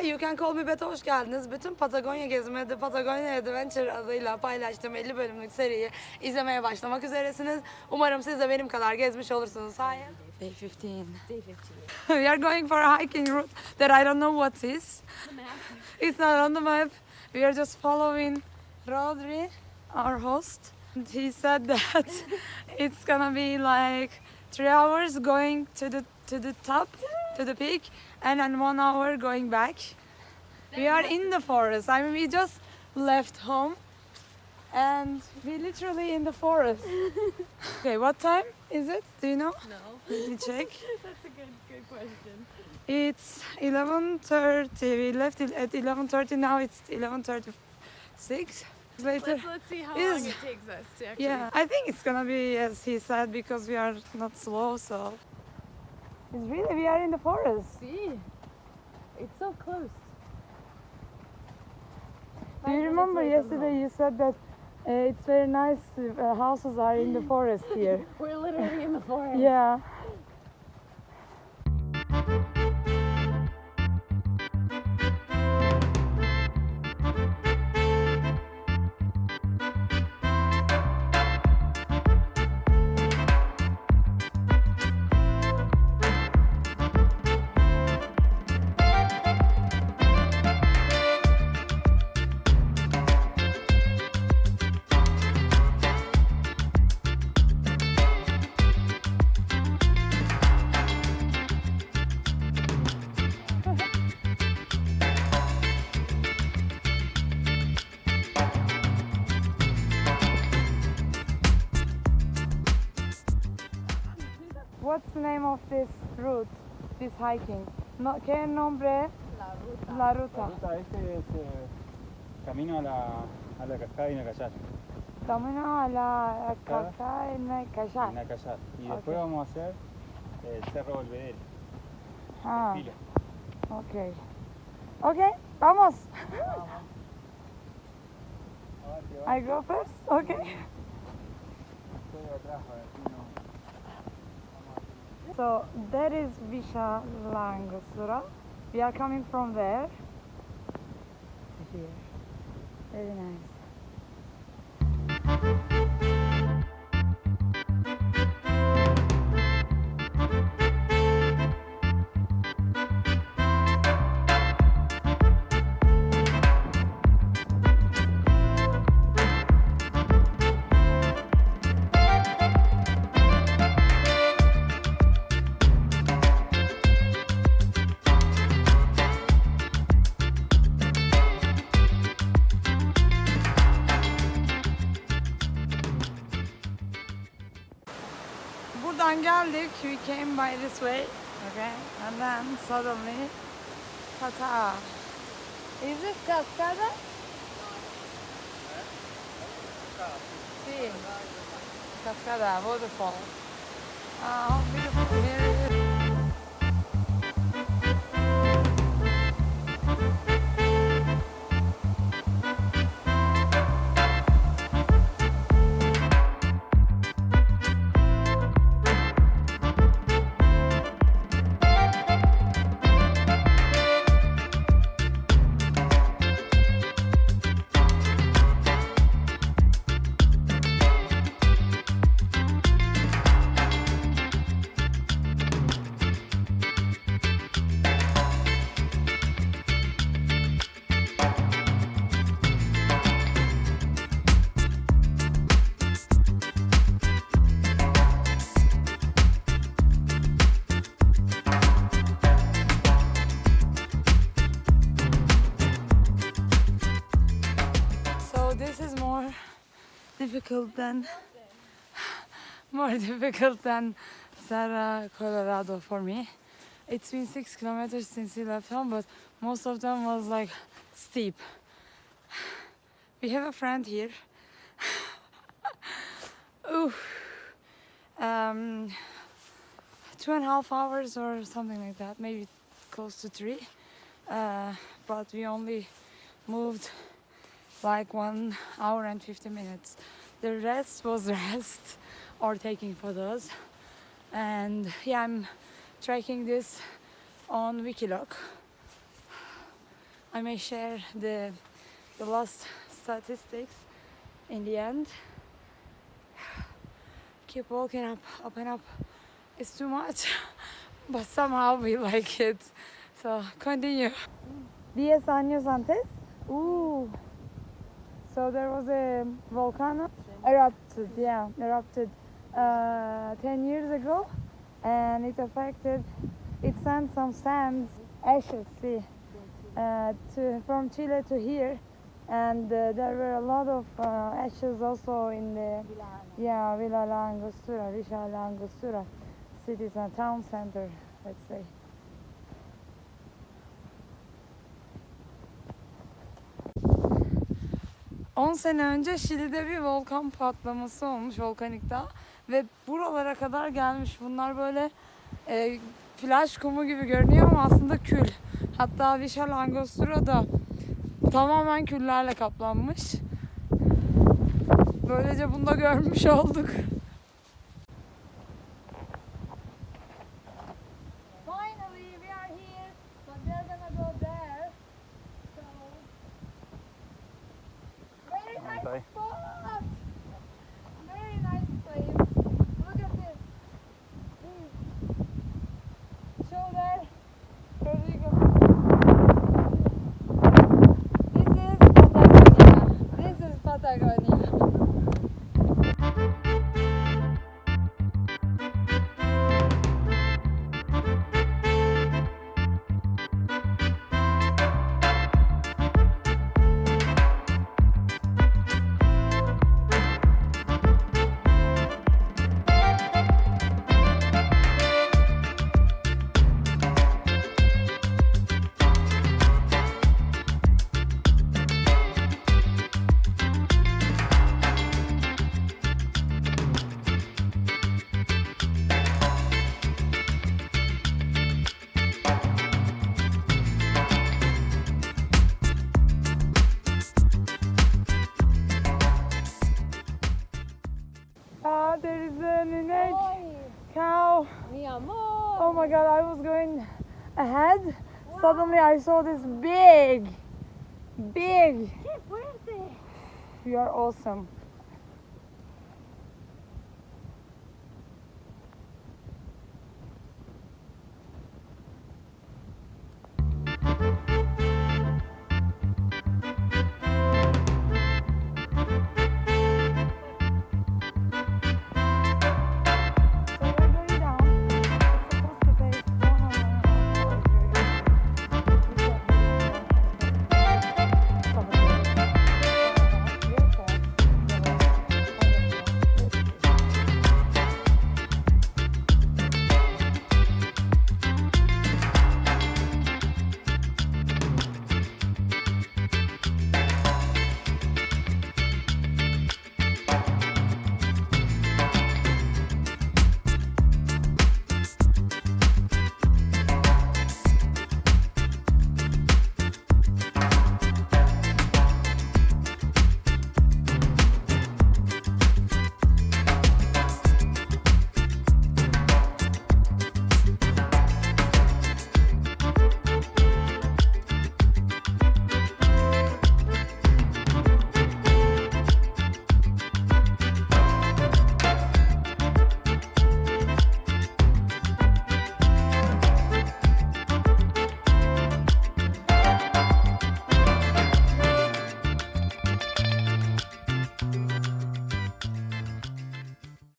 You Can Call Me Bet'e hoş geldiniz. Bütün Patagonya gezmede Patagonia Adventure adıyla paylaştığım 50 bölümlük seriyi izlemeye başlamak üzeresiniz. Umarım siz de benim kadar gezmiş olursunuz. Hayır. Day 15. Day 15. We are going for a hiking route that I don't know what is. It's not on the map. We are just following Rodri, our host. And he said that it's gonna be like 3 hours going to the top, to the peak, and then 1 hour going back. We are in the forest. I mean, we just left home and we literally in the forest. Okay, what time is it? Do you know? No. Let me check. That's a good question. It's 11:30. We left it at 11:30. Now it's 11:36. Later. Let's see how Is- long it takes us to actually. Yeah, I think it's gonna be as he said because we are not slow. So it's really we are in the forest. See, it's so close. Do you remember yesterday you said that it's very nice houses are in the forest here? We're literally in the forest. Yeah. What's the name of this route, this hiking? No, ¿qué nombre? La ruta. Este es camino a la cascada de Inacayal. Camino a la Cascada en Inacayal. Inacayal. Y después Ok. vamos a hacer el Cerro Belvedere. Ah, Filo. ok. Ok, vamos. I go first? Ok. Estoy atrás, a ver si no. So that is Villa Angostura. We are coming from there to here. Very nice. Buradan geldik. We came by this way. Okay. And then suddenly, ta-ta. Is this Cascada? Sí. Cascada, waterfall. How beautiful. Very beautiful. More difficult than Cerro Colorado for me. It's been 6 kilometers since we left home, but most of them was like steep. We have a friend here. Ooh. 2.5 hours or something like that, maybe close to 3. But we only moved like 1 hour and 50 minutes. The rest was rest or taking photos. And yeah, I'm tracking this on Wikiloc. I may share the last statistics in the end. Keep walking up and up. It's too much, but somehow we like it. So continue. 10 años antes. Ooh. So there was a volcano erupted. 10 years ago, and it sent some sands, ashes, from Chile to here, and there were a lot of ashes also in the Villa La Angostura, Villa La Angostura cities and town center, let's say. On sene önce Şili'de bir volkan patlaması olmuş, volkanik dağ, ve buralara kadar gelmiş. Bunlar böyle plaj kumu gibi görünüyor ama aslında kül. Hatta Villa La Angostura da tamamen küllerle kaplanmış. Böylece bunu da görmüş olduk. Finally we are here, but we're gonna go there. So very nice spot. Very nice place. Look at this. Shoulder. There you go. This is Patagonia. There is an cow. Mi amor. Oh my god, I was going ahead. Wow. Suddenly I saw this big. Qué fuerte. You are awesome.